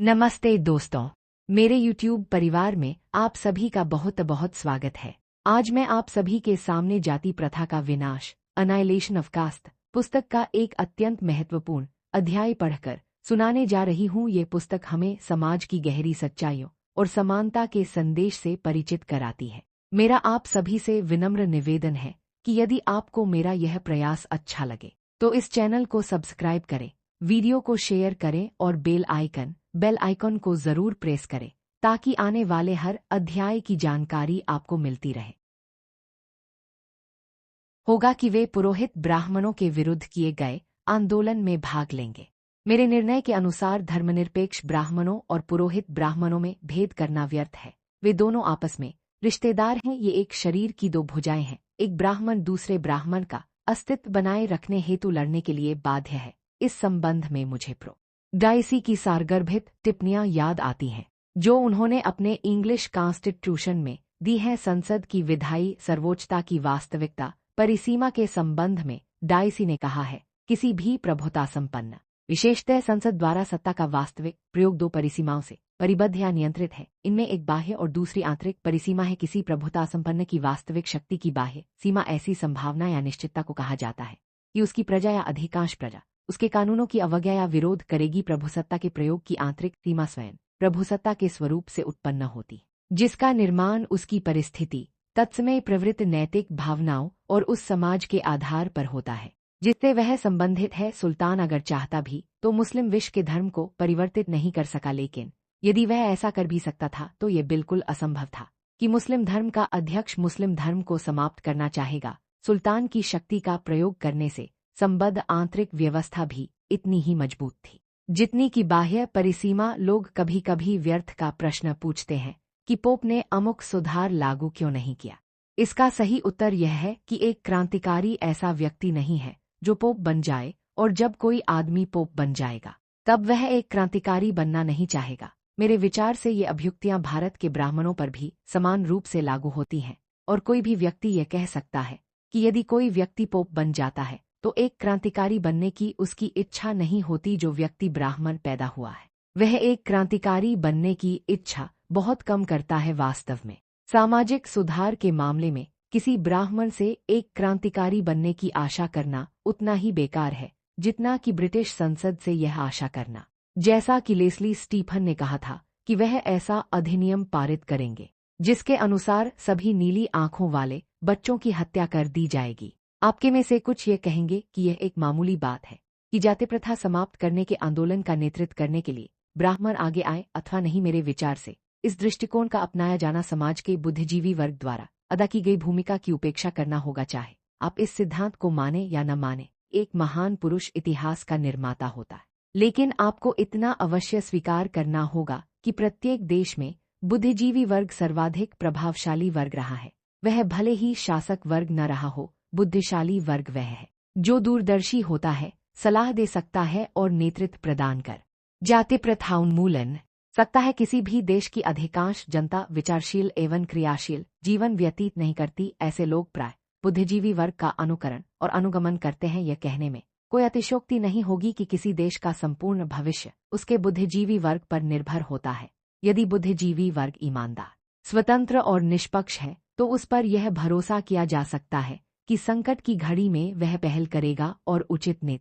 नमस्ते दोस्तों, मेरे YouTube परिवार में आप सभी का बहुत बहुत स्वागत है। आज मैं आप सभी के सामने जाति प्रथा का विनाश, अनाइलेशन ऑफ कास्ट पुस्तक का एक अत्यंत महत्वपूर्ण अध्याय पढ़कर सुनाने जा रही हूँ। ये पुस्तक हमें समाज की गहरी सच्चाइयों और समानता के संदेश से परिचित कराती है। मेरा आप सभी से विनम्र निवेदन है कि यदि आपको मेरा यह प्रयास अच्छा लगे तो इस चैनल को सब्सक्राइब करें, वीडियो को शेयर करें और बेल आइकन को जरूर प्रेस करें ताकि आने वाले हर अध्याय की जानकारी आपको मिलती रहे। होगा कि वे पुरोहित ब्राह्मणों के विरुद्ध किए गए आंदोलन में भाग लेंगे। मेरे निर्णय के अनुसार धर्मनिरपेक्ष ब्राह्मणों और पुरोहित ब्राह्मणों में भेद करना व्यर्थ है। वे दोनों आपस में रिश्तेदार हैं। ये एक शरीर की दो भुजाएं हैं। एक ब्राह्मण दूसरे ब्राह्मण का अस्तित्व बनाए रखने हेतु लड़ने के लिए बाध्य है। इस संबंध में मुझे प्रो डाइसी की सारगर्भित टिप्पणियां याद आती हैं जो उन्होंने अपने इंग्लिश कॉन्स्टिट्यूशन में दी हैं। संसद की विधायी सर्वोच्चता की वास्तविकता परिसीमा के संबंध में डाइसी ने कहा है, किसी भी प्रभुता संपन्न विशेषतः संसद द्वारा सत्ता का वास्तविक प्रयोग दो परिसीमाओं से परिबद्ध या नियंत्रित है। इनमें एक बाह्य और दूसरी आंतरिक परिसीमा है। किसी प्रभुता संपन्न की वास्तविक शक्ति की बाह्य सीमा ऐसी संभावना या निश्चितता को कहा जाता है कि उसकी प्रजा या अधिकांश प्रजा उसके कानूनों की अवज्ञा या विरोध करेगी। प्रभुसत्ता के प्रयोग की आंतरिक सीमा स्वयं प्रभुसत्ता के स्वरूप से उत्पन्न होती, जिसका निर्माण उसकी परिस्थिति, तत्समय प्रवृत्त नैतिक भावनाओं और उस समाज के आधार पर होता है जिससे वह संबंधित है। सुल्तान अगर चाहता भी तो मुस्लिम विश्व के धर्म को परिवर्तित नहीं कर सका, लेकिन यदि वह ऐसा कर भी सकता था तो ये बिल्कुल असंभव था कि मुस्लिम धर्म का अध्यक्ष मुस्लिम धर्म को समाप्त करना चाहेगा। सुल्तान की शक्ति का प्रयोग करने से संबद्ध आंतरिक व्यवस्था भी इतनी ही मजबूत थी जितनी की बाह्य परिसीमा। लोग कभी कभी व्यर्थ का प्रश्न पूछते हैं कि पोप ने अमुक सुधार लागू क्यों नहीं किया। इसका सही उत्तर यह है कि एक क्रांतिकारी ऐसा व्यक्ति नहीं है जो पोप बन जाए और जब कोई आदमी पोप बन जाएगा तब वह एक क्रांतिकारी बनना नहीं चाहेगा। मेरे विचार से ये अभ्युक्तियां भारत के ब्राह्मणों पर भी समान रूप से लागू होती हैं और कोई भी व्यक्ति यह कह सकता है कि यदि कोई व्यक्ति पोप बन जाता है तो एक क्रांतिकारी बनने की उसकी इच्छा नहीं होती। जो व्यक्ति ब्राह्मण पैदा हुआ है वह एक क्रांतिकारी बनने की इच्छा बहुत कम करता है। वास्तव में सामाजिक सुधार के मामले में किसी ब्राह्मण से एक क्रांतिकारी बनने की आशा करना उतना ही बेकार है जितना कि ब्रिटिश संसद से यह आशा करना। जैसा कि लेस्ली स्टीफन ने कहा था कि वह ऐसा अधिनियम पारित करेंगे जिसके अनुसार सभी नीली आंखों वाले बच्चों की हत्या कर दी जाएगी। आपके में से कुछ ये कहेंगे कि यह एक मामूली बात है कि जाति प्रथा समाप्त करने के आंदोलन का नेतृत्व करने के लिए ब्राह्मण आगे आए अथवा नहीं। मेरे विचार से इस दृष्टिकोण का अपनाया जाना समाज के बुद्धिजीवी वर्ग द्वारा अदा की गई भूमिका की उपेक्षा करना होगा। चाहे आप इस सिद्धांत को माने या न माने, एक महान पुरुष इतिहास का निर्माता होता है, लेकिन आपको इतना अवश्य स्वीकार करना होगा कि प्रत्येक देश में बुद्धिजीवी वर्ग सर्वाधिक प्रभावशाली वर्ग रहा है। वह भले ही शासक वर्ग न रहा हो, बुद्धिशाली वर्ग वह है जो दूरदर्शी होता है, सलाह दे सकता है और नेतृत्व प्रदान कर जाति प्रथा उन्मूलन सकता है। किसी भी देश की अधिकांश जनता विचारशील एवं क्रियाशील जीवन व्यतीत नहीं करती। ऐसे लोग प्राय बुद्धिजीवी वर्ग का अनुकरण और अनुगमन करते हैं। यह कहने में कोई अतिशयोक्ति नहीं होगी कि किसी देश का संपूर्ण भविष्य उसके बुद्धिजीवी वर्ग पर निर्भर होता है। यदि बुद्धिजीवी वर्ग ईमानदार, स्वतंत्र और निष्पक्ष है तो उस पर यह भरोसा किया जा सकता है कि संकट की घड़ी में वह पहल करेगा और उचित नेतृत्व